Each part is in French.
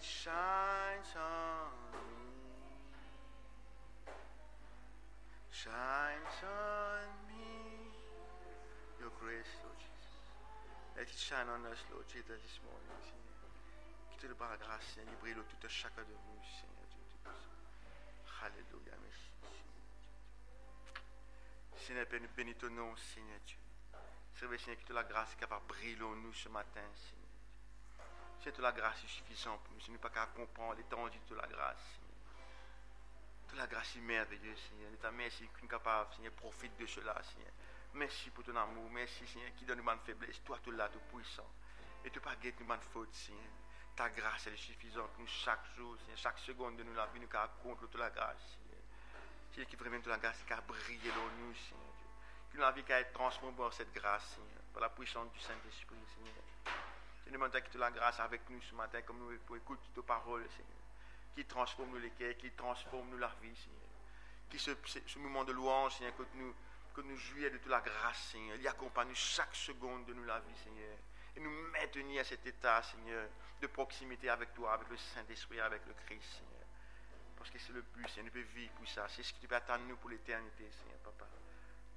it shines on me. Shines on me. Your grace, Lord Jesus. Let it shine on us, Lord Jesus, this morning, Seigneur. Qu'il te le par grâce, Seigneur, brille tout à chacun de nous, Seigneur Dieu Tout-Puissant. Alléluia, merci, Seigneur. Seigneur, bénis ton nom, Seigneur Dieu. Seigneur, que toute la grâce est capable de briller en nous ce matin, Seigneur. Seigneur, toute la grâce est suffisante pour nous. Si nous ne pouvons pas comprendre l'étendue de toute la grâce, Seigneur. Toute la grâce est merveilleuse, Seigneur. Merci que nous sommes capables, Seigneur, profite de cela, Seigneur. Merci pour ton amour. Merci, Seigneur, qui donne une faiblesse. Toi, tu es là, tout puissant. Et tu ne pas guetter une faute, Seigneur. Ta grâce elle est suffisante pour nous chaque jour, Seigneur. Chaque seconde de nous la vie, nous contre toute la grâce, Seigneur. Seigneur, qui vraiment toute la grâce qui a brillé dans nous, Seigneur. Que la vie qui a été transformée par cette grâce, Seigneur. Par la puissance du Saint-Esprit, Seigneur. Je demande que toute la grâce avec nous ce matin, comme nous pour écouter tes paroles, Seigneur. Qui transforme nous les cœurs, qui transforme nous la vie, Seigneur. Qui ce moment de louange, Seigneur, que nous jouions de toute la grâce, Seigneur. Il accompagne chaque seconde de nous la vie, Seigneur. Et nous maintenir à cet état, Seigneur, de proximité avec toi, avec le Saint-Esprit, avec le Christ, Seigneur. Parce que c'est le but, Seigneur. Nous pouvons vivre pour ça. C'est ce qui tu peux attendre nous pour l'éternité, Seigneur, Papa.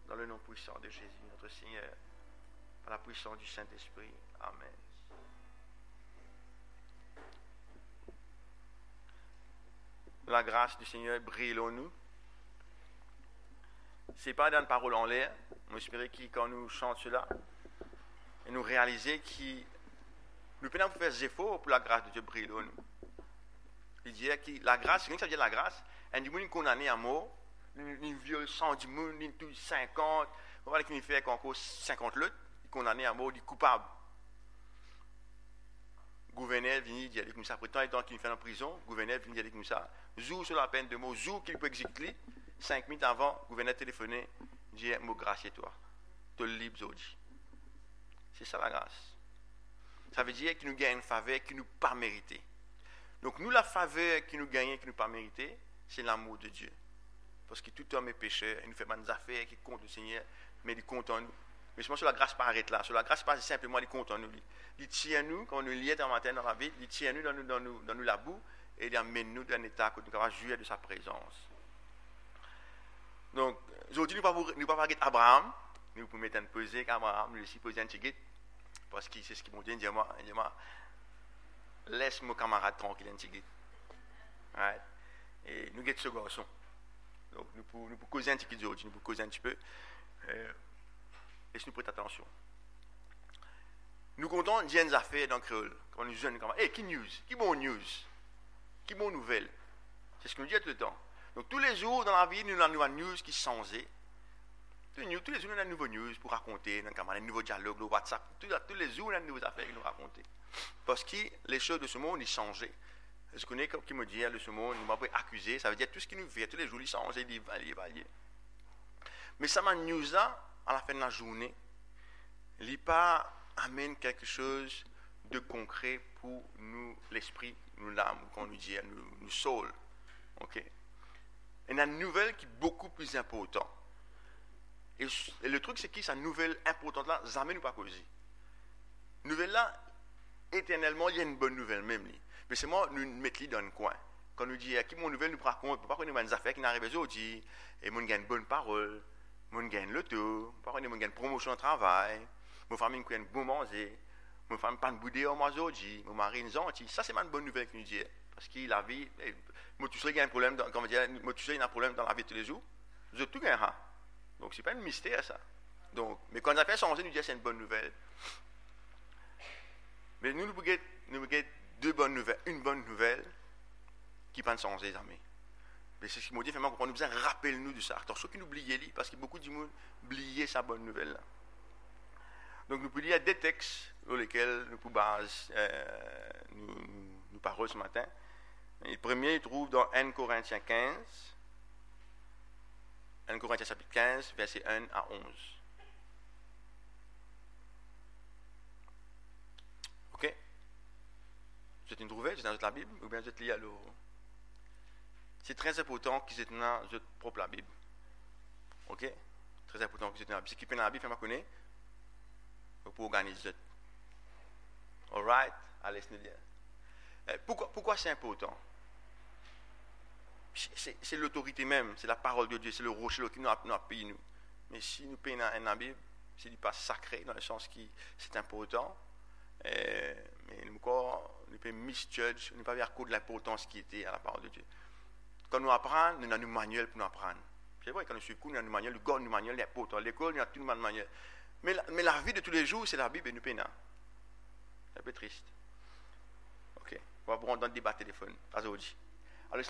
Dans le nom puissant de Jésus, notre Seigneur. Par la puissance du Saint-Esprit. Amen. La grâce du Seigneur brille en nous. Ce n'est pas dans une parole en l'air. J'espère que quand nous chantons cela, et nous réaliser que nous pouvons faire des efforts pour la grâce de Dieu brille en nous. Il dit que la grâce, c'est ça veut dire la grâce, un du monde condamné à mort, une viole 110 monde, une touche 50, on va qu'il fait encore 50 l'autre, condamné à mort, il est coupable. Gouverneur vient dire comme ça, après tant et tant qu'il fait en prison, gouverneur vient dire comme ça, jour sur la peine de mort, jour qu'il peut exécuter, 5 minutes avant, gouverneur téléphoné, dit mot grâce et toi, tu es libre aujourd'hui. C'est ça la grâce. Ça veut dire qu'il nous gagne une faveur qu'il nous pas méritée. Donc nous, la faveur qu'il nous gagne, qu'il nous pas méritée, c'est l'amour de Dieu. Parce que tout homme est pécheur, il nous fait des affaires qui comptent le Seigneur, mais il compte en nous. Mais seulement sur la grâce pas arrête là. Sur la grâce pas simplement il compte en nous. Il tient nous, quand on nous liait un matin dans la vie, il tient nous dans nous la boue, et il amène nous dans un état où nous pouvons jouir de sa présence. Donc, aujourd'hui, nous ne pouvons pas parler d'Abraham. Nous pouvons mettre un pesé qu'Abraham, nous aussi poser un petit guide. Parce que c'est ce qu'ils m'ont dit, il dit moi, laisse mon camarade tranquille un petit guide. Right? Et nous guettons ce garçon. Donc nous pouvons causer un petit peu aujourd'hui, nous pouvons causer un petit peu. Et si nous prêtons attention. Nous comptons des affaires dans le créole. Quand nous jeunes, qui news? Qui bon news? Qui bon nouvelle? C'est ce que nous disons tout le temps. Donc tous les jours dans la vie, nous avons une nouvelle news qui change. Tous les jours, nous avons une nouvelle news pour raconter, un nouveau dialogue, le WhatsApp. Tous les jours, nous avons une nouvelle affaire qui nous raconter. Parce que les choses de ce monde, ils changent. Je connais quelqu'un qui me dit, de ce monde, il m'a accusé, ça veut dire tout ce qui nous vient, tous les jours, ils changent, ils valent. Mais ça m'a news là, à la fin de la journée, il n'est pas amène quelque chose de concret pour nous, l'esprit, nous l'âme, qu'on nous dit, nous soul. Ok? Et une nouvelle qui est beaucoup plus importante. Et le truc, c'est que cette nouvelle importante là, jamais nous pas causer. Nouvelle là, éternellement, il y a une bonne nouvelle même. Mais c'est moi, nous mettons dans le coin. Quand nous disons, qui mon nouvelle nous raconte, pas qu'on ait des affaires qui n'arrivent aujourd'hui, et mon gagne une bonne parole, mon gagne le tout, pas qu'on ait une promotion au travail, mon famille qui a une bonne manger, mon femme pas de boudé au mois aujourd'hui, mon mari une gentille. Ça, c'est une bonne nouvelle que nous disons. Parce que la vie, moi, tu sais qu'il y a un problème, comment dire, moi, tu sais qu'il y a un problème dans la vie de tous les jours, je tout gagne. Donc, ce n'est pas un mystère, ça. Donc, mais quand on a fait changer, nous disons que c'est une bonne nouvelle. Mais nous avons deux bonnes nouvelles. Une bonne nouvelle qui ne peut pas changer, les amis. Mais c'est ce qui m'a dit, vraiment, qu'on a besoin de rappeler nous de ça. Attention qu'ils n'oublient pas, parce que beaucoup de monde oublient sa bonne nouvelle. Là. Donc, nous pouvons lire des textes sur lesquels nous pouvons baser nous parler ce matin. Et le premier, il trouve dans 1 Corinthiens 15. 1 Corinthiens chapitre 15, versets 1 à 11. Ok? Vous êtes trouvé? Vous êtes dans la Bible? Ou bien vous êtes lié à l'eau? C'est très important qu'ils aient dans votre propre Bible. Ok? Très important qu'ils aient dans la Bible. Ce qui est dans la Bible, je connais. Pour organiser. Alright? Allez, c'est bien. Pourquoi c'est important? C'est l'autorité même, c'est la parole de Dieu, c'est le rocher qui nous a payé nous. Mais si nous payons dans la Bible, c'est pas sacré dans le sens qui c'est important. Mais nous pouvons misjudge, nous ne pouvons pas faire de l'importance qui était à la parole de Dieu. Quand nous apprenons, nous avons un manuel pour nous apprendre. C'est vrai, quand nous sommes nous avons un manuel, le gars, nous avons un manuel, l'important. L'école, nous avons tout un manuel. Mais la vie de tous les jours, c'est la Bible et nous payons. C'est un peu triste. Ok, on va prendre dans le débat téléphone. Alors,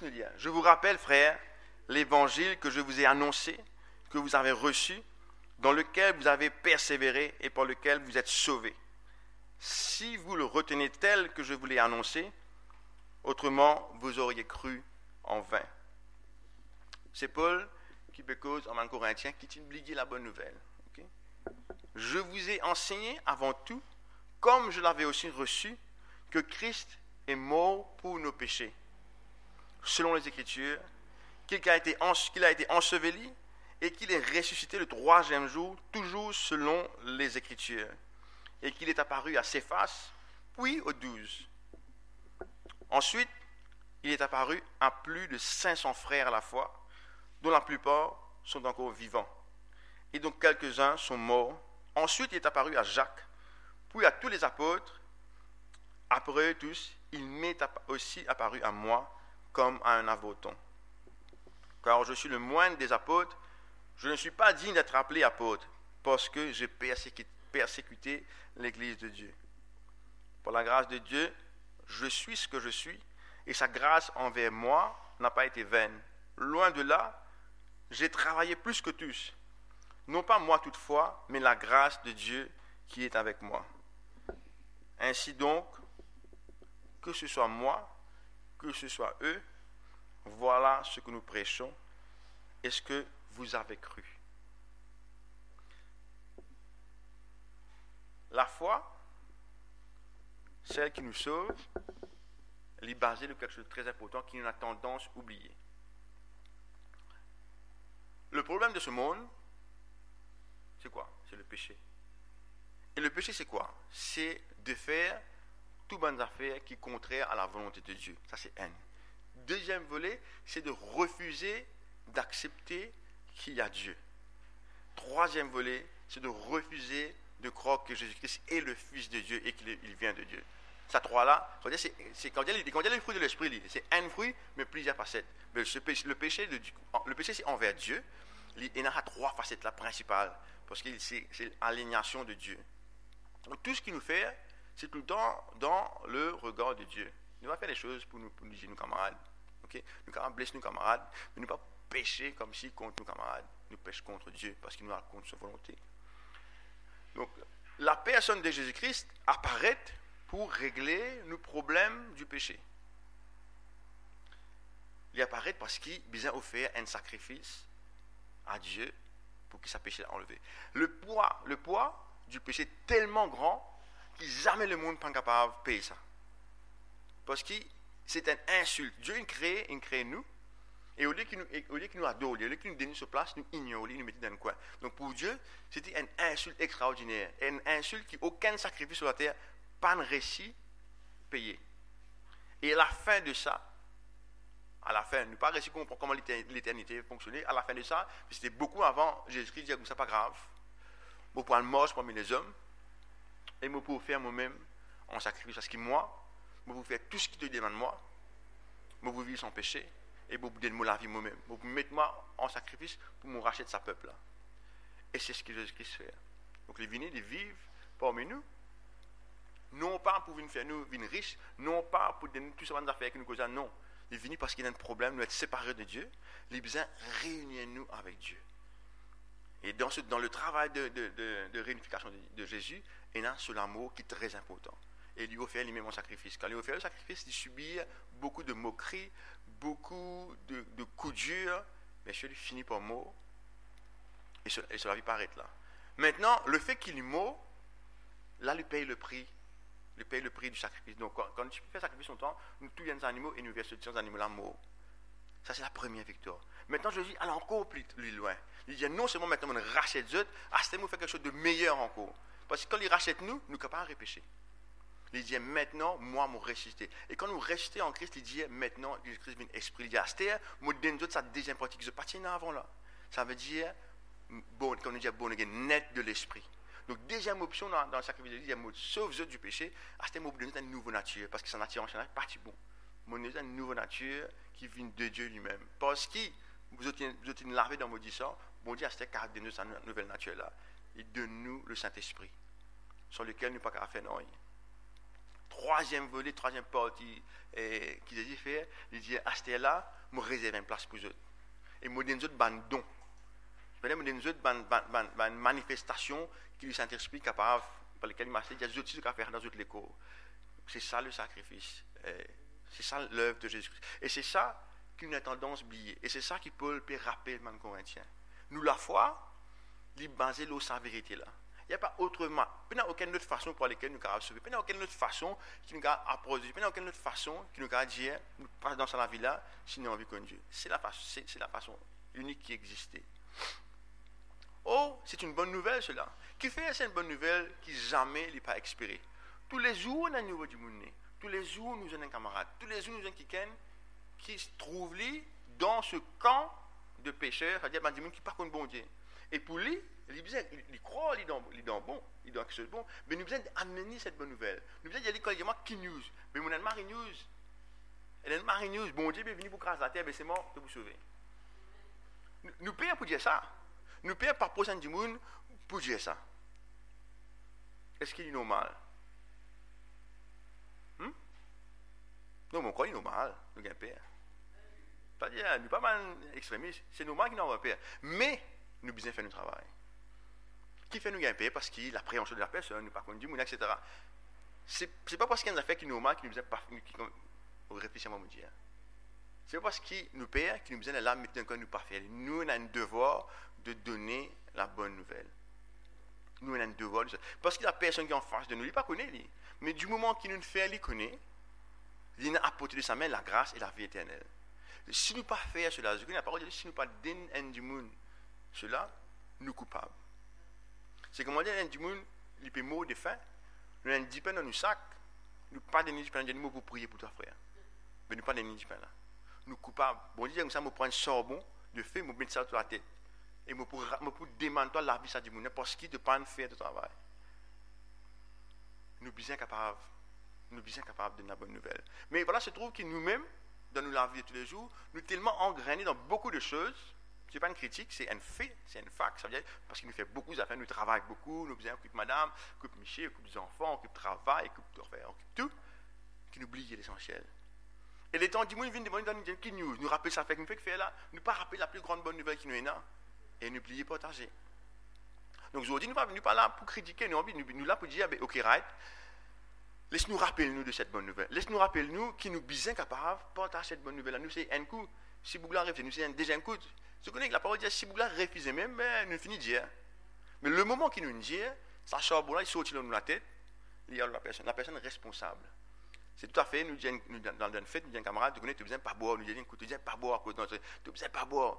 nous dit, je vous rappelle, frères, l'évangile que je vous ai annoncé, que vous avez reçu, dans lequel vous avez persévéré et par lequel vous êtes sauvés. Si vous le retenez tel que je vous l'ai annoncé, autrement vous auriez cru en vain. C'est Paul qui peut cause en 1 Corinthiens qui t'oublie la bonne nouvelle. Okay? Je vous ai enseigné avant tout, comme je l'avais aussi reçu, que Christ est mort pour nos péchés, selon les Écritures, qu'il a été enseveli et qu'il est ressuscité le 3e jour, toujours selon les Écritures, et qu'il est apparu à Céphas, puis aux 12. Ensuite, il est apparu à plus de 500 frères à la fois, dont la plupart sont encore vivants, et dont quelques-uns sont morts. Ensuite, il est apparu à Jacques, puis à tous les apôtres. Après eux tous, il m'est aussi apparu à moi, comme à un avoton. Car je suis le moindre des apôtres, je ne suis pas digne d'être appelé apôtre, parce que j'ai persécuté l'Église de Dieu. Par la grâce de Dieu, je suis ce que je suis, et sa grâce envers moi n'a pas été vaine. Loin de là, j'ai travaillé plus que tous. Non pas moi toutefois, mais la grâce de Dieu qui est avec moi. Ainsi donc, que ce soit moi, que ce soit eux, voilà ce que nous prêchons. Est-ce que vous avez cru? La foi, celle qui nous sauve, elle est basée sur quelque chose de très important qui nous a tendance à oublier. Le problème de ce monde, c'est quoi? C'est le péché. Et le péché, c'est quoi? C'est de faire toutes bonnes affaires qui sont contraires à la volonté de Dieu. Ça, c'est un. Deuxième volet, c'est de refuser d'accepter qu'il y a Dieu. Troisième volet, c'est de refuser de croire que Jésus-Christ est le Fils de Dieu et qu'il vient de Dieu. Ces trois-là, c'est quand il y a le fruit de l'esprit, c'est un fruit, mais plusieurs facettes. Mais le péché, c'est envers Dieu. Il y a trois facettes là principales, parce que c'est l'aliénation de Dieu. Donc, tout ce qu'il nous fait, c'est tout le temps dans le regard de Dieu. Il va faire des choses pour nous dire, nos camarades. Okay? Nous camarades blessent nos camarades, mais nous ne pas pécher comme si contre nos camarades. Nous péchons contre Dieu, parce qu'il nous a contre sa volonté. Donc, la personne de Jésus-Christ apparaît pour régler le problème du péché. Il apparaît parce qu'il a offert un sacrifice à Dieu pour que sa péché soit enlevé. Le poids du péché est tellement grand que jamais le monde n'est pas capable de payer ça. Parce que c'est une insulte. Dieu il crée nous, et au lieu qu'il nous adore, au lieu qu'il nous donne sur place, nous ignore, il nous met dans le coin. Donc pour Dieu, c'était une insulte extraordinaire. Une insulte qui aucun sacrifice sur la terre, pas de récit payé. Et à la fin de ça, nous pas réussi comment l'éternité fonctionnait. À la fin de ça, c'était beaucoup avant Jésus-Christ disait que ça pas grave. Je vais mort parmi les hommes et je peux faire moi-même en sacrifice. Parce que moi, je peux faire tout ce qui te demande moi. Je peux vivre sans péché et je peux donner la vie moi-même. Je peux mettre moi en sacrifice pour me racheter de sa peuple là. Et c'est ce que Jésus-Christ fait. Donc les venir, ils vivent parmi nous. Non pas pour venir faire nous venir riches, non pas pour donner tout ça affaires que nous causons, non. Il vient parce qu'il y a un problème, nous être séparés de Dieu, il a besoin de réunir nous avec Dieu. Et dans le travail de réunification de Jésus, il y a sur l'amour qui est très important. Et il lui offre lui-même un sacrifice. Quand il offre le sacrifice, il subit beaucoup de moqueries, beaucoup de coups durs, mais il finit par mort. Et cela va paraître là. Maintenant, le fait qu'il est mort, là, il paye le prix. Il paye le prix du sacrifice. Donc, quand tu fais sacrifice son temps, nous tuons les animaux et nous versons ces animaux-là morts. Ça, c'est la première victoire. Maintenant, Jésus allait encore plus loin. Il dit non seulement maintenant, on rachète Dieu, à ce moment, on fait quelque chose de meilleur encore. Parce que quand il rachète nous, nous sommes capables de pécher. Il dit maintenant, moi, je ressuscité. Et quand nous restons en Christ, il dit maintenant, Jésus-Christ vient esprit. Il dit, c'est-à-dire, moi, donne ça deuxième partie qui se passe avant là. Ça veut dire, bon, quand on dit bon again, net de l'esprit. Donc, deuxième option dans le sacrifice de Jésus, il dit, sauve du péché, c'est un donne une nouvelle nature, parce que sa nature en général n'est pas bon. Mon donne une nouvelle nature qui vient de Dieu lui-même. Parce que vous êtes lavé dans mon sang, bon Dieu, c'est car de nous sa nouvelle nature là. Il donne nous le Saint-Esprit, sur lequel nous ne pouvons pas faire non. Troisième volet, troisième partie qui Jésus fait, il dit à ce là, je réserve une place pour eux. Et je donne eux un don. Je donne eux une manifestation qui le Saint-Esprit capable, par lequel il m'a dit, il y a des choses à faire dans toutes les cours. C'est ça le sacrifice. C'est ça l'œuvre de Jésus-Christ. Et c'est ça qui nous a tendance à oublier. Et c'est ça qui Paul peut rappeler dans Corinthiens. Nous, la foi, il basé sur sa vérité là. Il n'y a pas autrement. Il n'y a aucune autre façon pour laquelle nous pouvons sauver. Il n'y a aucune autre façon qui nous a approcher. Il n'y a aucune autre façon qui nous a dire, nous passons dans la vie là, sinon on vit comme Dieu. C'est la façon unique qui existait. Oh, c'est une bonne nouvelle cela. Qui fait c'est une bonne nouvelle qui jamais n'est pas expirée. Tous les jours, on a un nouveau du monde. Tous les jours, nous avons un camarade. Tous les jours, nous avons quelqu'un qui se trouve dans ce camp de pécheurs, c'est-à-dire des gens qui ne parlent pas de bon Dieu. Et pour lui, il croit, il est dans bon, il est dans quelque chose de bon, mais nous avons amener cette bonne nouvelle. Nous avons dit collégialement qui news, mais nous avons Marie News. Elle est Marie News, bon Dieu est venu pour craser la terre, mais c'est mort de vous sauver. Nous payons pour dire ça. Nous payons par prochain du monde pour dire ça. Est-ce qu'il est normal? Non, mon corps est normal, nous avons peur. C'est-à-dire, nous ne sommes pas mal extrémistes, c'est normal qu'il n'en peur. Mais, nous avons besoin de faire notre travail. Qui fait nous gagner paix parce qu'il a l'appréhension de la personne, nous pas contre du monde, etc. C'est pas parce qu'il y a une affaire qui est normale qu'il nous besoin de réfléchir à mon Dieu. C'est pas parce qu'il nous paie qu'il nous besoin de là mettre un nous pas faire. Nous, on a un devoir de donner la bonne nouvelle. Nous, on a un devoir de ça. Parce que la personne qui est en face de nous, il ne pas connaît. Mais du moment qu'il nous fait, il connaît. Il a apporté de sa main la grâce et la vie éternelle. Si nous ne pas faire cela, la parole dit, si nous ne pas donner un du monde, cela, nous coupables. C'est comme on dit, un du monde, il peut mourir de faim, nous avons 10 pains dans nos sacs, nous ne pas donner du pain, nous avons pour prier pour toi, frère. Mais nous ne pas donner du pain là. Nous coupables. Bon Dieu, comme ça, je prends un sorbon de feu, je mets ça sur la tête. Et je pour demander la vie du monde, parce qu'il ne peut pas faire de travail. Nous sommes bien capables. Nous sommes bien capables de donner la bonne nouvelle. Mais voilà, se trouve que nous-mêmes, dans la vie de tous les jours, nous sommes tellement engrainés dans beaucoup de choses. Ce n'est pas une critique, c'est un fait, c'est un fact. Ça veut dire, parce qu'il nous fait beaucoup d'affaires, nous travaillons beaucoup, nous occupe madame, occupe Michel, occupe des enfants, occupe travail, occupe tout, qui nous oublie l'essentiel. Et les temps du monde viennent devant nous dans une news, nous rappellent ça fait nous fait que faire là, nous pas rappeler la plus grande bonne nouvelle qui nous est là, et nous oublier partager. Donc aujourd'hui, nous ne sommes pas là pour critiquer, nous là pour dire, ok, right, laisse-nous rappeler nous de cette bonne nouvelle. Laisse-nous rappeler nous qui nous sommes capables de partager cette bonne nouvelle. Nous, c'est un coup. Si Bougla refuse, nous, c'est un deuxième coup. Je connais que la parole dit, si Bougla refuse même, ben, nous finissons de dire. Mais le moment qu'il nous dit, ça charbon là, il saute dans la tête, il y a la personne responsable. C'est tout à fait, nous disons, dans le fait, nous disons, camarade, tu connais, tu ne besoin pas boire. Nous disons, écoute, tu ne besoin pas boire. Tu ne besoin pas boire.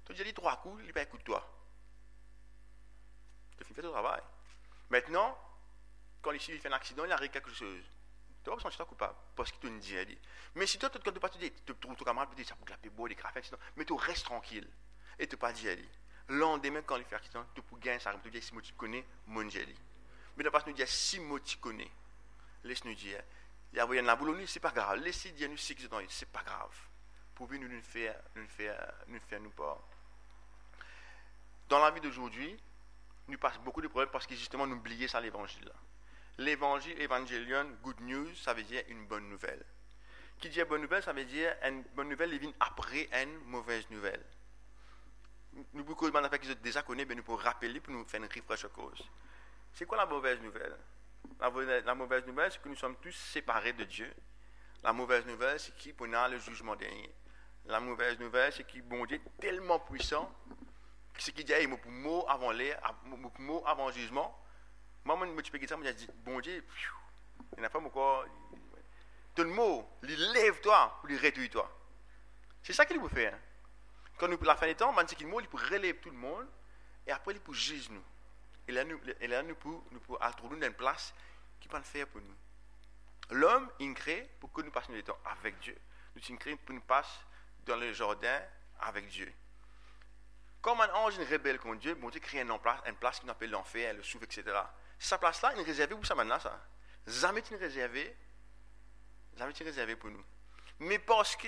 Tu dis 3 coups, il ne va pas écouter toi. Tu finis ton travail. Maintenant, quand ici il fait un accident, il arrive quelque chose. Tu vas pas sentir coupable parce qu'il te dit. Mais si toi, tu ne pas te dire, tu trouves ton camarade, tu dis, ça pour clapper boire, des cafés, etc. Mais tu restes tranquille et tu ne pas dire. Le lendemain, quand il fait accident, tu peux gagner ça, tu dis, si moi tu connais, mon Jéli. Mais tu pas nous dire, si moi tu connais, laisse-nous dire. Il y a un boulot, c'est pas grave. Laissez dire nous 6 ans, c'est pas grave. Pour nous faire nous pas. Dans la vie d'aujourd'hui, nous passons beaucoup de problèmes parce que justement nous oublions ça l'évangile. L'évangile, évangélion, good news, ça veut dire une bonne nouvelle. Qui dit bonne nouvelle, ça veut dire une bonne nouvelle, il vient après une mauvaise nouvelle. Nous, beaucoup de gens qui sont déjà connus, nous pouvons rappeler pour nous faire une refresh cause. C'est quoi la mauvaise nouvelle? La mauvaise nouvelle, c'est que nous sommes tous séparés de Dieu. La mauvaise nouvelle, c'est qu'il y a le jugement dernier. La mauvaise nouvelle, c'est que bon Dieu est tellement puissant, c'est qu'il dit, pour mot avant l'air, mot avant jugement. Moi, je peux dire ça, je dis, bon Dieu, il n'y a pas encore. Tout le mot, lève-toi pour lui réduire toi. C'est ça qu'il peut faire. Quand nous, la fin des temps, il peut relever tout le monde et après il peut juger nous. Et là, nous pouvons trouver une place qui peut le faire pour nous. L'homme, il crée pour que nous passions du temps avec Dieu. Nous sommes créés pour que nous passions dans le jardin avec Dieu. Comme un ange est rebelle contre Dieu, bon Dieu crée une place qu'on appelle l'enfer, le souffle, etc. Cette place-là, il est réservée pour ça maintenant, ça. Jamais il est réservé pour nous. Mais parce que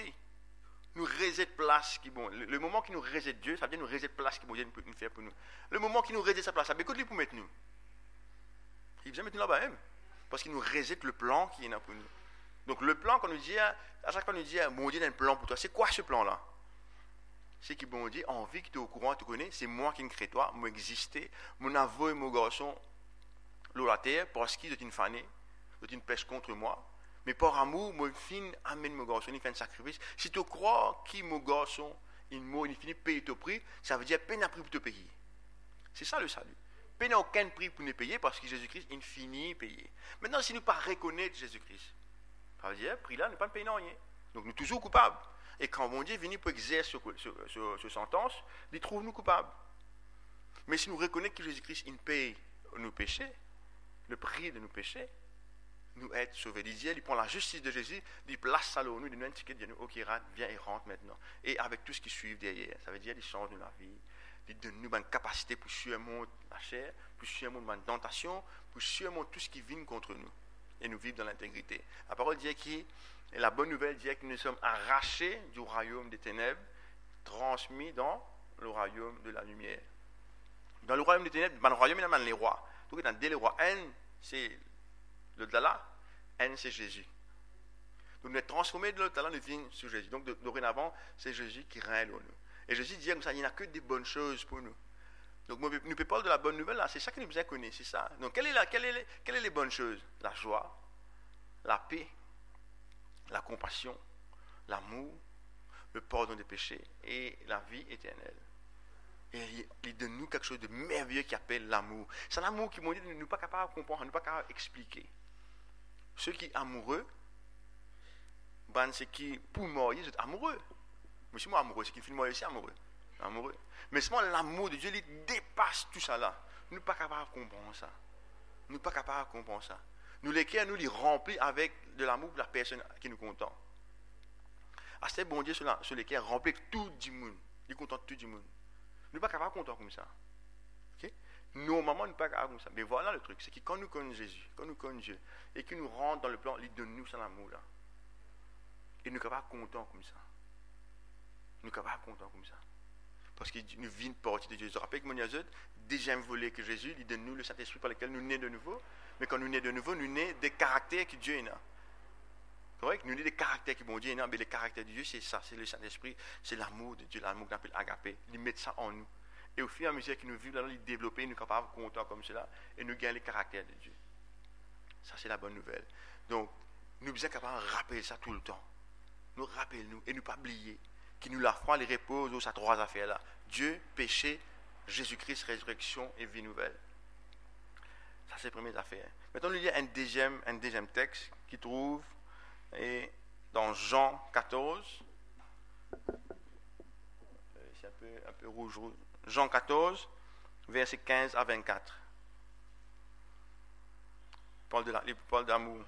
nous réserve place qui bon, le moment qui nous réserve Dieu, ça veut dire nous réserve place qui bon Dieu nous faire pour nous. Le moment qui nous réserve sa place, ça veut dire qu'il pour mettre nous. Il vient mettre nous là-bas même. Parce qu'il nous réserve le plan qui est là pour nous. Donc le plan qu'on nous dit, à chaque fois qu'on nous dit, bon Dieu a un plan pour toi, c'est quoi ce plan-là? C'est que bon Dieu a envie que tu es au courant, tu connais, c'est moi qui me crée toi, moi exister, mon aveu et mon garçon, l'eau la terre, parce qu'il est une fanée, c'est une pêche contre moi. Mais par amour, moi, fin amène mon garçon, il fait un sacrifice. Si tu crois que mon garçon, il finit de payer ton prix, ça veut dire peine à prix pour te payer. C'est ça le salut. Peine à aucun prix pour nous payer parce que Jésus-Christ, il finit de payer. Maintenant, si nous ne pas reconnaître Jésus-Christ, ça veut dire, prix là, nous pas payer rien. Donc, nous sommes toujours coupables. Et quand mon Dieu vient pour exercer ce sentence, il trouve nous coupables. Mais si nous reconnaissons que Jésus-Christ, il paye nos péchés, le prix de nos péchés, nous être sauvés. Il prend la justice de Jésus, il place ça nous, il donne un ticket, il dit ok, viens et rentre maintenant. Et avec tout ce qui suit derrière, ça veut dire il change de la vie, il donne nous une capacité pour surmonter la chair, pour surmonter la tentation, pour surmonter tout ce qui vient contre nous. Et nous vivre dans l'intégrité. La parole dit que la bonne nouvelle dit que nous sommes arrachés du royaume des ténèbres, transmis dans le royaume de la lumière. Dans le royaume des ténèbres, dans le royaume, il y a les rois. Donc, dans les rois, un, c'est le Dala, un, c'est Jésus. Donc, nous sommes transformés de l'autre Dala, nous venons sur Jésus. Donc, dorénavant, c'est Jésus qui règne en nous. Et Jésus dit comme ça, il n'y a que des bonnes choses pour nous. Donc, nous parlons de la bonne nouvelle, là, c'est ça que nous besoin connaître, c'est ça. Donc, quelles sont les bonnes choses? La joie, la paix, la compassion, l'amour, le pardon des péchés et la vie éternelle. Et il donne nous quelque chose de merveilleux qui appelle l'amour. C'est l'amour qui, mon Dieu, nous ne sommes pas capables de comprendre, nous ne sommes pas capables d'expliquer. Ceux qui sont amoureux, ben, c'est qui, pour mourir, ils sont amoureux. Mais si moi amoureux, c'est qui finit mourir aussi amoureux. Mais seulement l'amour de Dieu, il dépasse tout ça là. Nous ne sommes pas capables de comprendre ça. Nous ne sommes pas capables de comprendre ça. Nous, les cœurs, nous les remplis avec de l'amour pour la personne qui nous contente. À ce bon Dieu, sur les cœurs, remplis tout du monde. Il contente tout du monde. Nous ne sommes pas capables de contenter comme ça. Okay? Normalement, nous ne sommes pas capables comme ça. Mais voilà le truc, c'est que quand nous connaissons Jésus, quand nous connaissons Dieu, et qu'il nous rentre dans le plan, il donne nous son amour là. Et nous ne sommes pas contents comme ça. Nous ne sommes pas contents comme ça. Parce que nous vîmes partie de Dieu. Je me rappelle que mon Yazud, deuxième volet que Jésus, il donne nous le Saint-Esprit par lequel nous naissons de nouveau. Mais quand nous naissons de nouveau, nous naissons des caractères que Dieu a. Correct? Nous naissons des caractères que bon Dieu a. Mais les caractères de Dieu, c'est ça, c'est le Saint-Esprit, c'est l'amour de Dieu, l'amour qu'on appelle agapé. Il met ça en nous. Et au fur et à mesure que nous vivons, il développe, nous sommes capables de contents comme cela, et nous gagnons les caractères de Dieu. Ça, c'est la bonne nouvelle. Donc, nous sommes capables de rappeler ça tout le temps. Nous rappelons-nous et nous pas oublier. Qui nous la foi, les repose aux trois affaires-là. Dieu, péché, Jésus-Christ, résurrection et vie nouvelle. Ça, c'est les premières affaires. Maintenant, il y a un deuxième texte qui trouve dans Jean 14. C'est un peu rouge. Jean 14, versets 15 à 24. Il parle d'amour.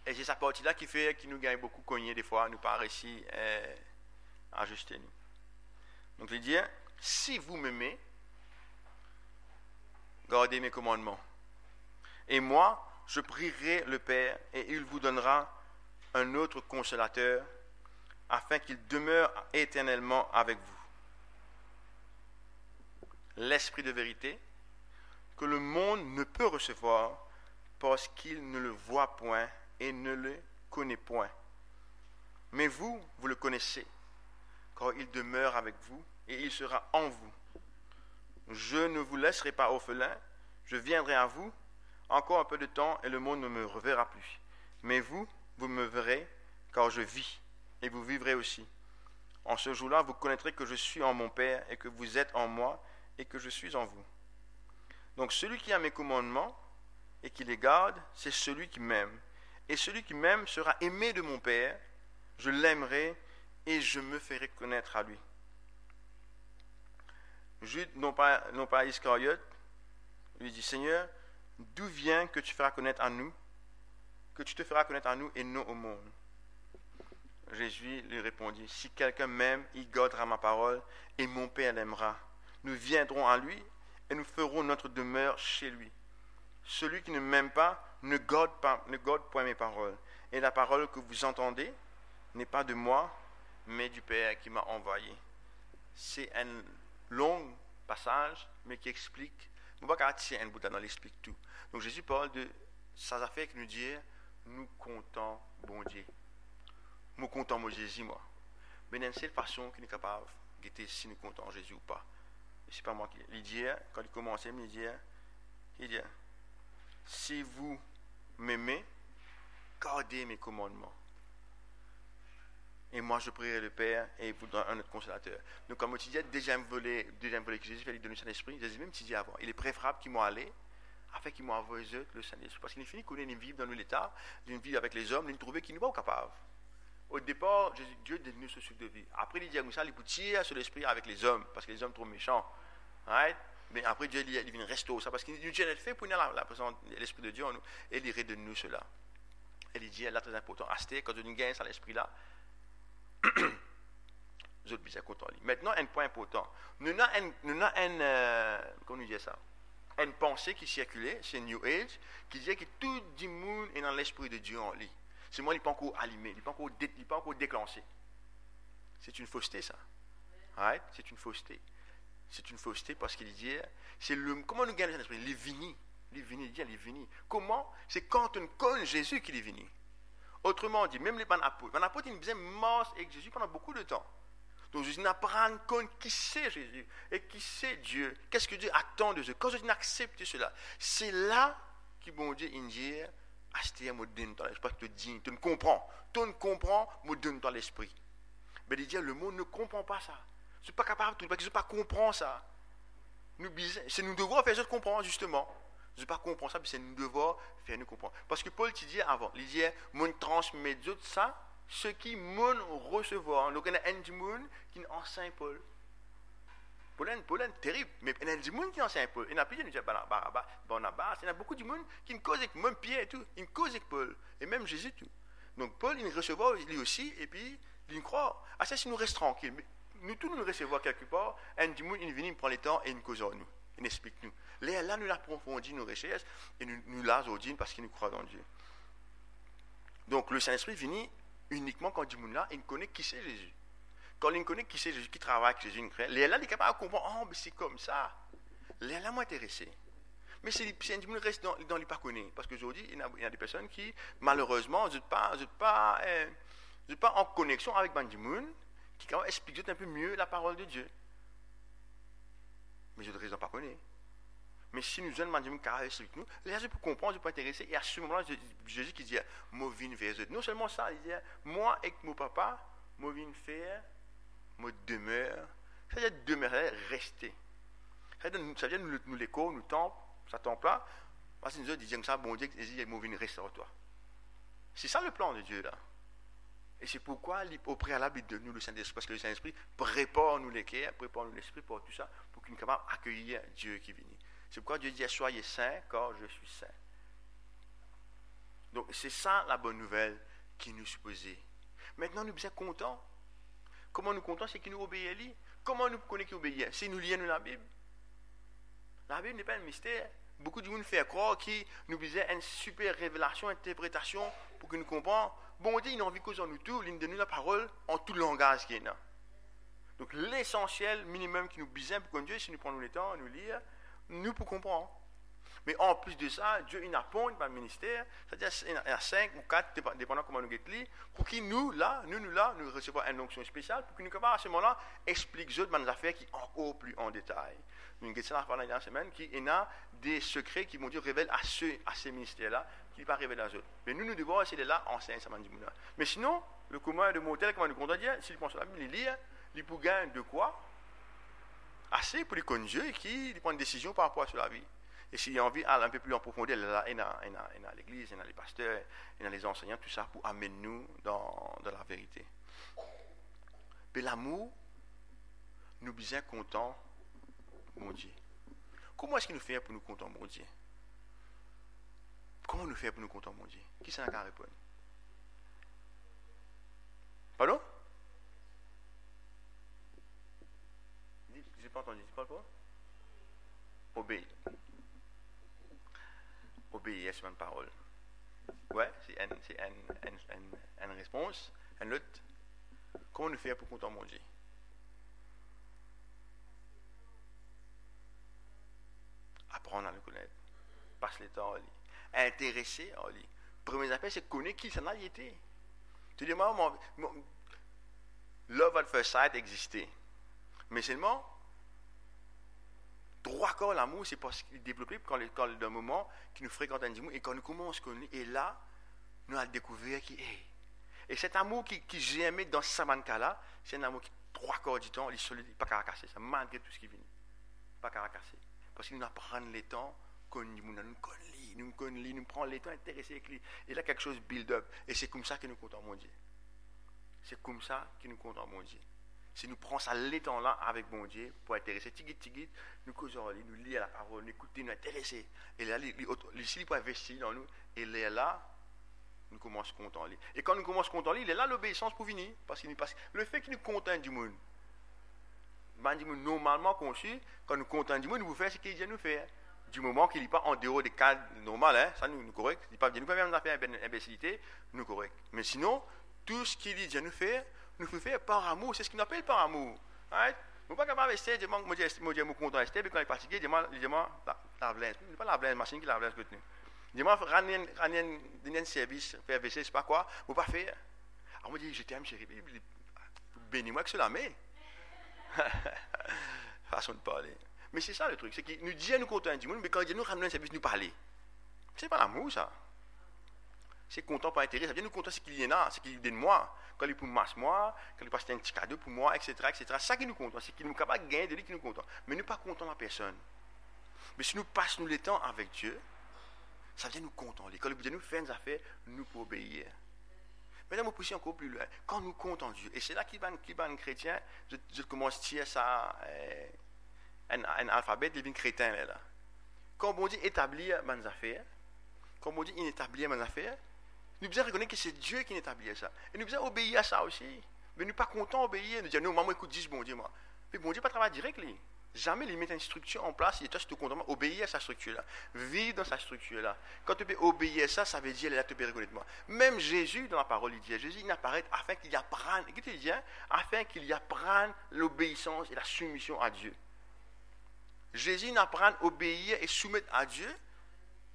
Et c'est cette partie-là qui nous gagne beaucoup cogner des fois, nous pas réussi à ajuster nous. Donc il dit, si vous m'aimez, gardez mes commandements. Et moi, je prierai le Père et il vous donnera un autre consolateur afin qu'il demeure éternellement avec vous. L'Esprit de vérité que le monde ne peut recevoir parce qu'il ne le voit point et ne le connaît point. Mais vous le connaissez, car il demeure avec vous et il sera en vous. Je ne vous laisserai pas orphelin, je viendrai à vous encore un peu de temps et le monde ne me reverra plus. Mais vous me verrez, car je vis et vous vivrez aussi. En ce jour-là, vous connaîtrez que je suis en mon Père et que vous êtes en moi et que je suis en vous. Donc celui qui a mes commandements et qui les garde, c'est celui qui m'aime. Et celui qui m'aime sera aimé de mon Père, je l'aimerai et je me ferai connaître à lui. Jude, non pas Iscariote, lui dit, Seigneur, d'où vient que tu feras connaître à nous que tu te feras connaître à nous et non au monde. Jésus lui répondit, si quelqu'un m'aime, il gardera ma parole et mon Père l'aimera. Nous viendrons à lui et nous ferons notre demeure chez lui. Celui qui ne m'aime pas ne garde point mes paroles. Et la parole que vous entendez n'est pas de moi, mais du Père qui m'a envoyé. C'est un long passage, mais qui explique. On va tirer un bout là, il explique tout. Donc Jésus parle de sa affaire qui nous dit, nous comptons bon Dieu. Nous comptons mon Jésus, moi. Mais d'une seule façon qu'il est capable de guetter si nous comptons Jésus ou pas. Ce n'est pas moi qui le dis. Quand il commençait, il dit, si vous m'aimez, gardez mes commandements. Et moi, je prierai le Père et il vous donnera un autre consolateur. Donc, comme tu disais, deuxième volet que Jésus fait, il donne le Saint-Esprit. Jésus même, tu dis avant, il est préférable qu'il m'a allé, afin qu'il m'a envoyé le Saint-Esprit. Parce qu'il est fini qu'on ait une vie dans l'état, d'une vie avec les hommes, d'une trouver qu'il n'est pas capable. Au départ, Dieu donne nous ce souffle de vie. Après, il dit comme ça, il tire sur l'esprit avec les hommes, parce que les hommes sont trop méchants. Right? Mais après, Dieu il vient restaurer ça, parce qu'il nous est fait pour nous la présence de l'esprit de Dieu en nous, et il redonne nous cela. Et il dit, là, très important, quand on gagne ça, l'esprit-là, nous autres bien contents. Maintenant, un point important. Nous comment nous dit ça? Une pensée qui circulait, c'est New Age, qui disait que tout le monde est dans l'esprit de Dieu en lui. C'est moi, il n'est pas encore allumé, il n'est pas encore déclenché. C'est une fausseté, ça. Right? C'est une fausseté. C'est une fausseté parce qu'il dit, comment nous gagnons l'esprit? Il est vini. Il est vini. Comment? C'est quand on connaît Jésus qu'il est vini. Autrement dit, même les apôtres, ils disaient mort avec Jésus pendant beaucoup de temps. Donc, Jésus n'apprend compte qui c'est Jésus et qui c'est Dieu. Qu'est-ce que Dieu attend de Dieu? Quand Jésus accepte cela, c'est là que bon Dieu dit, acheter me donne dans l'esprit, tu ne comprends. Tu ne comprends, me donne dans l'esprit. Mais il dit, le monde ne comprend pas ça. Je ne suis pas capable de parce que je ne pas comprendre ça. C'est nous devons faire ça comprendre, justement. Je ne pas comprendre ça, mais c'est nous devons faire nous comprendre. Parce que Paul te dit avant, il dit, mon transmet ça, ce qui m'ont recevoir. Donc, il y a un monde qui enseigne Paul. Paul est terrible, mais il y a des gens qui enseignent Paul. Il y a plusieurs qui disent Barnabas, il y a beaucoup de gens qui ne causent avec même Pierre et tout. Ils causent avec Paul, et même Jésus tout. Donc, Paul, il recevait lui aussi, et puis, il croit. Ah, ça, si nous restons tranquilles. Mais nous tous nous recevons quelque part, un du monde, il vient, il prend le temps et il nous cause nous. Il explique nous. Là, nous approfondissons nos recherches et nous l'assaudissons parce qu'il nous croit dans Dieu. Donc, le Saint-Esprit vient uniquement quand du monde là, il connaît qui c'est Jésus. Quand il connaît qui c'est Jésus, qui travaille avec Jésus, il est capable de comprendre, oh, mais c'est comme ça. Là, m'intéressé. Mais c'est un du monde qui reste dans les pas connaît. Parce qu'aujourd'hui, il y a des personnes qui, malheureusement, ne sont pas en connexion avec du monde qui expliquent un peu mieux la parole de Dieu. Mais je ne raison pas connaître. Mais si nous avons demandé un avec nous, les gens peuvent comprendre, ils peuvent intéresser. Et à ce moment-là, Jésus qui dit, moi viens vers eux. Non seulement ça, il dit, moi et mon papa, moi viens faire, moi demeure. Ça veut dire demeurer, rester. Ça veut dire nous l'école, nous temple, ça temple là. Parce que nous disons comme ça, bon Dieu, il dit, moi viens rester avec toi. C'est ça le plan de Dieu là. Et c'est pourquoi, au préalable, il donne nous le Saint-Esprit, parce que le Saint-Esprit prépare nous les cœurs, prépare nous l'esprit pour tout ça, pour qu'il nous soit capable d'accueillir Dieu qui vient. C'est pourquoi Dieu dit, soyez saints, car je suis saint. Donc, c'est ça la bonne nouvelle qui nous supposait. Maintenant, nous sommes contents. Comment nous contents? C'est qu'il nous obéit. Comment nous connaissons qu'il obéit? Si nous lisons la Bible. La Bible n'est pas un mystère. Beaucoup de gens nous font croire qu'il nous disait une super révélation, interprétation, pour que nous comprenions. Bon Dieu, il a envie que nous tous, il nous donne la parole en tout langage qu'il y a. Donc l'essentiel minimum qui nous besoin pour que Dieu, si nous prenons le temps, nous lire, nous pour comprendre. Mais en plus de ça, Dieu il appointe par le ministère, c'est-à-dire il y a 5 ou 4, dépendant comment nous lire, pour que nous recevons une onction spéciale, pour que nous capables à ce moment-là expliquer d'autres des affaires qui encore plus en détail. Nous avons ça pendant la semaine, qui y a des secrets qui, mon Dieu, révèlent à ces ministères-là, qui ne pas révéler à eux. Mais nous devons essayer de là enseigner ça. Mais sinon, le commun de mortel, comment nous comptons dire, s'il pense à la Bible, il lit, il peut gagner de quoi? Assez pour les connaître Dieu et qui prend une décision par rapport à la vie. Et s'il y a envie d'aller un peu plus en profondeur, il y a l'église, il y a les pasteurs, il y a les enseignants, tout ça pour amener nous dans la vérité. Mais l'amour, nous bien contents, mon Dieu. Comment est-ce qu'il nous fait pour nous contents, mon Dieu? comment nous faire pour nous contenter, mon Dieu? Qui s'en a répondre? Pardon? Je n'ai pas entendu. Tu parles quoi? Obéir. Obéir, c'est une parole. Ouais, c'est une réponse. Un autre. Comment nous faire pour contenter, mon Dieu? Apprendre à le connaître. Passe le temps à lui. Intéresser à lui. Premier affaire, c'est connaître qui s'en a été. Tu dis, moi, love at first sight existait. Mais seulement, droit corps l'amour, c'est parce qu'il est développé quand d'un moment qui nous fréquente un dimanche et quand nous commençons à connaître, et là, nous allons découvrir qui est. Et cet amour qui j'aimais dans ce cas-là, c'est un amour qui, trois quarts du temps, il est solide, il n'est pas caracasser, ça malgré tout ce qui vient. Pas caracasser. Parce qu'il nous apprend le temps, nous prend le temps intéressé avec lui. Et là, quelque chose build up. Et c'est comme ça que nous comptons, mon Dieu. C'est comme ça que nous comptons, mon Dieu. Si nous prenons ça le temps là avec mon Dieu pour intéresser, tigit, nous causons, nous lisons la parole, nous écoutons, nous intéresser. Et là, ici, il peut investir dans nous. Et là, nous commençons à compter en lui. Et quand nous commençons à compter en lui, il est là l'obéissance pour venir. Parce que le fait que nous comptons du monde, normalement conçu, quand nous comptons du monde, nous faisons ce qu'il dit nous faire. Du moment qu'il n'est pas en dehors des cadres normaux, hein, ça nous correct. Il n'est pas nous faire une imbécilité, nous correct. Mais sinon, tout ce qu'il dit nous faire, nous faisons faire par amour. C'est ce qu'on appelle par amour. Right? Nous ne sommes pas capables de rester, je suis content de rester, puis quand il est fatigué, je dis la blaise. Ce n'est pas la blaise, machine qui la blaise que nous. Dis-moi, ramener un service, faire WC, je ne sais pas quoi, vous ne pouvez pas faire. Alors, moi, je dis, je t'aime, chérie, bénis-moi que cela, mais. Façon de parler. Mais c'est ça le truc, c'est qu'il nous dit à nous content du monde, mais quand il nous ramène un service, nous parler. C'est pas l'amour, ça. C'est content par intérêt, ça vient nous content ce qu'il y en a, ce qu'il donne moi. Quand il pour masse moi, quand il passe un petit cadeau pour moi, etc. C'est ça qui nous content, c'est qu'il nous capable de gagner de lui qui nous content. Mais nous pas content la personne. Mais si nous passons le temps avec Dieu, ça vient nous content. Quand il nous fait des affaires, nous pour obéir. Maintenant, je pousse encore plus loin. Quand nous comptons Dieu, et c'est là qu'il va un chrétien, je commence à tirer ça, un alphabet, il devient chrétien là. Quand on dit établir mes affaires, quand on dit inétablir mes affaires, nous devons reconnaître que c'est Dieu qui établit ça. Et nous devons obéir à ça aussi. Mais nous ne sommes pas contents d'obéir. Nous disons, non, maman, écoute, dis bon Dieu, moi. Mais bon Dieu, pas travailler direct, lui. Jamais il met une structure en place, et toi, si tu es content, obéir à sa structure-là. Vivre dans sa structure-là. Quand tu peux obéir à ça, ça veut dire, là, tu peux reconnaître moi. Même Jésus, dans la parole, il dit, Jésus, il apparaît afin qu'il apprenne, qu'est-ce qu'il dit, hein? Afin qu'il apprenne l'obéissance et la soumission à Dieu. Jésus n'apprend à obéir et soumettre à Dieu.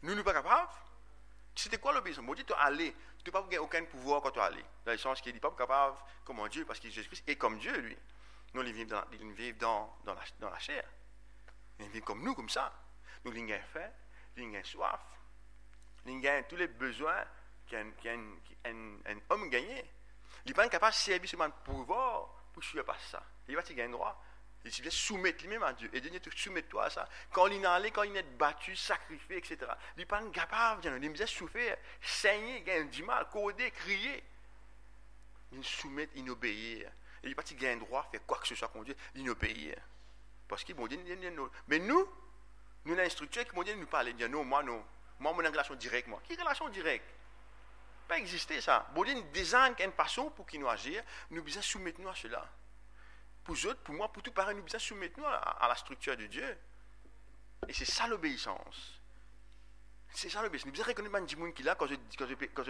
Nous ne sommes pas capables. C'était quoi l'obéissance? Bon Dieu, tu es allé. Tu n'as pas aucun pouvoir quand tu es allé. Dans le sens qu'il n'est pas capable comme Dieu, parce que Jésus-Christ est comme Dieu, lui. Nous, ils vivent dans la chair. Ils vivent comme nous, comme ça. Nous, ils ont faim, ils ont soif, ils ont tous les besoins qu'un homme gagne. Il n'est pas capable de servir seulement de pouvoir pour suivre pas ça. Il va te gagner droit. Il se soumettre lui-même à Dieu. Et Dieu te soumettre-toi à ça. Quand il est allé, quand il est battu, sacrifié, etc. Il n'est pas capable, il me souffrir, saigner, il a du mal, coder, crier. Il soumet, il obéit. Et il n'est pas qu'il a un droit à faire quoi que ce soit contre Dieu, il obéit. Parce qu'il bon Dieu, mais nous avons une structure qui, bon Dieu, nous parle. Il dit non, moi, non. Moi, mon relation directe, moi. Qui relation directe? Pas exister ça. Bon Dieu, nous désigne une façon pour qu'il nous agisse. Nous devons soumettre nous à cela. Pour eux, pour moi, pour tout pareil, nous devons soumettre nous à la structure de Dieu. Et c'est ça l'obéissance. C'est ça l'obéissance. Nous devons reconnaître du monde qu'il a quand je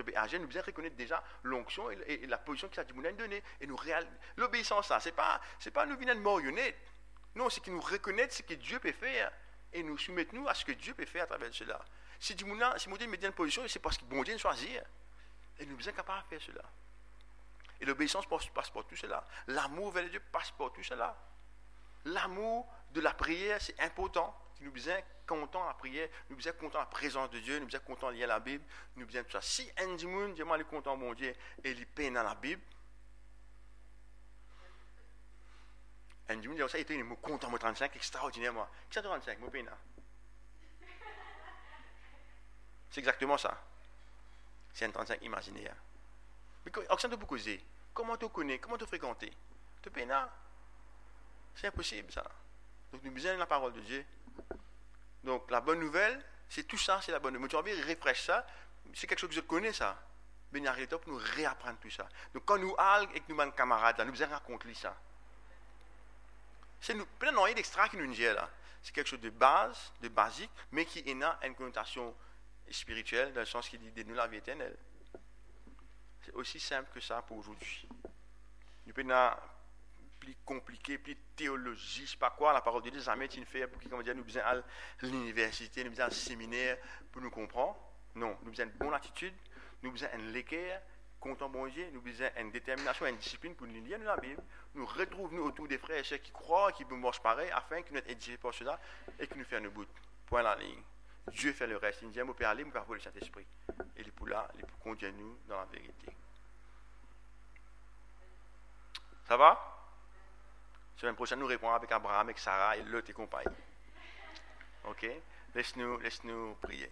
peux agir. Nous devons reconnaître déjà l'onction et la position qu'il a du monde à donner. Et nous l'obéissance, ça, c'est pas nous venir de marionnette. Non, c'est que nous reconnaître ce que Dieu peut faire et nous soumettre nous à ce que Dieu peut faire à travers cela. Si mon Dieu met dans une position, c'est parce que bon Dieu nous choisit. Et nous sommes capables de faire cela. Et l'obéissance passe par tout cela. L'amour vers Dieu passe par tout cela. L'amour de la prière, c'est important. Nous sommes contents de la prière, nous sommes contents de la présence de Dieu, nous sommes contents de lire la Bible, nous sommes tout ça. Si un monde, je suis content de mon Dieu, et il peine dans la Bible, un monde, ça, il est content de 35, extraordinairement. 35, mon peine. C'est exactement ça. C'est un 35 imaginaire. Mais Oxane, tu peux causer. Comment tu connais? Comment tu fréquentes? Tu peines? C'est impossible, ça. Donc, nous besoin de la parole de Dieu. Donc, la bonne nouvelle, C'est tout ça, c'est la bonne nouvelle. Tu as envie de refresh ça, c'est quelque chose que je connais ça. Ben, il y a pour nous réapprendre tout ça. Donc, quand nous allons et que nous sommes camarades, là, nous faisons raconter ça. C'est plein d'envoyer d'extra qui nous dit là. C'est quelque chose de base, de basique, mais qui a une connotation spirituelle, dans le sens qu'il dit de nous la vie éternelle. C'est aussi simple que ça pour aujourd'hui. Nous pouvons plus compliqué, plus théologie, je sais pas quoi, la parole de Dieu, jamais tu ne fais pour qui, comme dire, nous besoin à l'université, nous besoin à séminaire pour nous comprendre. Non, nous besoin une bonne attitude, nous besoin une l'équerre, comptant bon Dieu, nous besoin une détermination, une discipline pour nous lire la Bible. Nous retrouvons autour des frères et sœurs qui croient, qui marchent pareil, afin que nous soyons édifiés par cela et que nous fassions nos bouts. Point la ligne. Dieu fait le reste. Il dit, mon Père, allez, mon Père, pour le Saint-Esprit. Et les pour là, les pour conduire nous dans la vérité. Ça va? Semaine prochaine, nous répondrons avec Abraham, avec Sarah et l'autre et compagnie. Ok? Laisse-nous prier.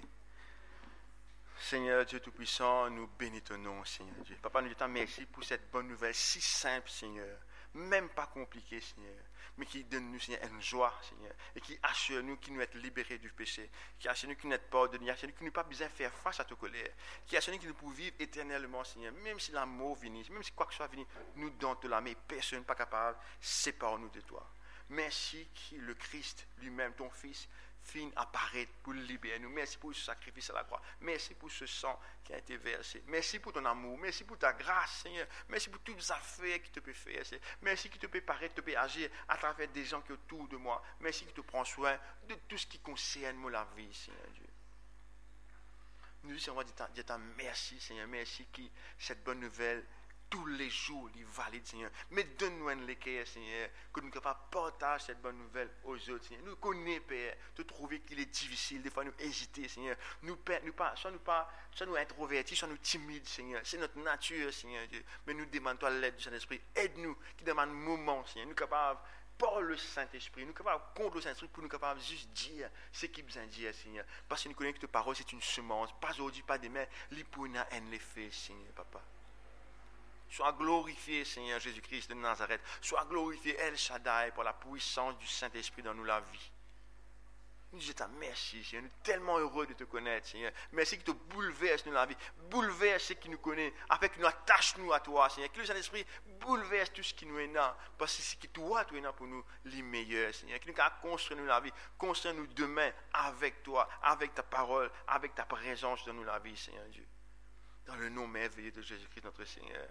Seigneur Dieu Tout-Puissant, nous bénissons ton nom, Seigneur Dieu. Papa, nous te merci pour cette bonne nouvelle si simple, Seigneur. Même pas compliquée, Seigneur. Mais qui donne nous, Seigneur, une joie, Seigneur. Et qui assure nous qu'il nous est libérés du péché. Qui assure nous qu'il nous est pardonné. Qui assure nous qu'il nous pas besoin de faire face à ta colère. Qui assure nous qu'il nous pouvons vivre éternellement, Seigneur. Même si l'amour vient, même si quoi que ce soit venu, nous donnons la main. Personne n'est pas capable. Sépare-nous de toi. Merci que le Christ lui-même, ton Fils, finit apparaître pour libérer nous. Merci pour ce sacrifice à la croix. Merci pour ce sang qui a été versé. Merci pour ton amour. Merci pour ta grâce, Seigneur. Merci pour toutes les affaires que tu peux faire. Merci que tu peux paraître, tu peux agir à travers des gens qui sont autour de moi. Merci que tu prends soin de tout ce qui concerne la vie, Seigneur Dieu. Nous disons, on va dire merci, Seigneur. Merci que cette bonne nouvelle, tous les jours, il valide, Seigneur. Mais donne-nous un l'équerre, Seigneur, que nous sommes capables de partager cette bonne nouvelle aux autres, Seigneur. Nous connaissons, Père, de trouver qu'il est difficile, des fois nous hésiter, Seigneur. Soit nous introvertis, soit nous timides, Seigneur. C'est notre nature, Seigneur Dieu. Mais nous demandons l'aide du Saint-Esprit. Aide-nous, qui demande un moment, Seigneur. Nous sommes capables, par le Saint-Esprit, nous sommes capables, contre le Saint-Esprit, pour nous capables de juste dire ce qu'il besoin de dire, Seigneur. Parce que nous connaissons que ta parole, c'est une semence. Pas aujourd'hui, pas demain. L'ipuna en l'effet, Seigneur, Papa. Sois glorifié, Seigneur Jésus-Christ de Nazareth. Sois glorifié, El Shaddai, pour la puissance du Saint-Esprit dans nous la vie. Nous disons merci, Seigneur. Nous sommes tellement heureux de te connaître, Seigneur. Merci que tu bouleverses nous la vie. Bouleverse ce qui nous connaît, afin que nous attachions à toi, Seigneur. Que le Saint-Esprit bouleverse tout ce qui nous est là. Parce que ce qui toi, tu es là pour nous, les meilleurs, Seigneur. Que nous construisons la vie. Construisons-nous demain avec toi, avec ta parole, avec ta présence dans nous la vie, Seigneur Dieu. Dans le nom merveilleux de Jésus-Christ, notre Seigneur.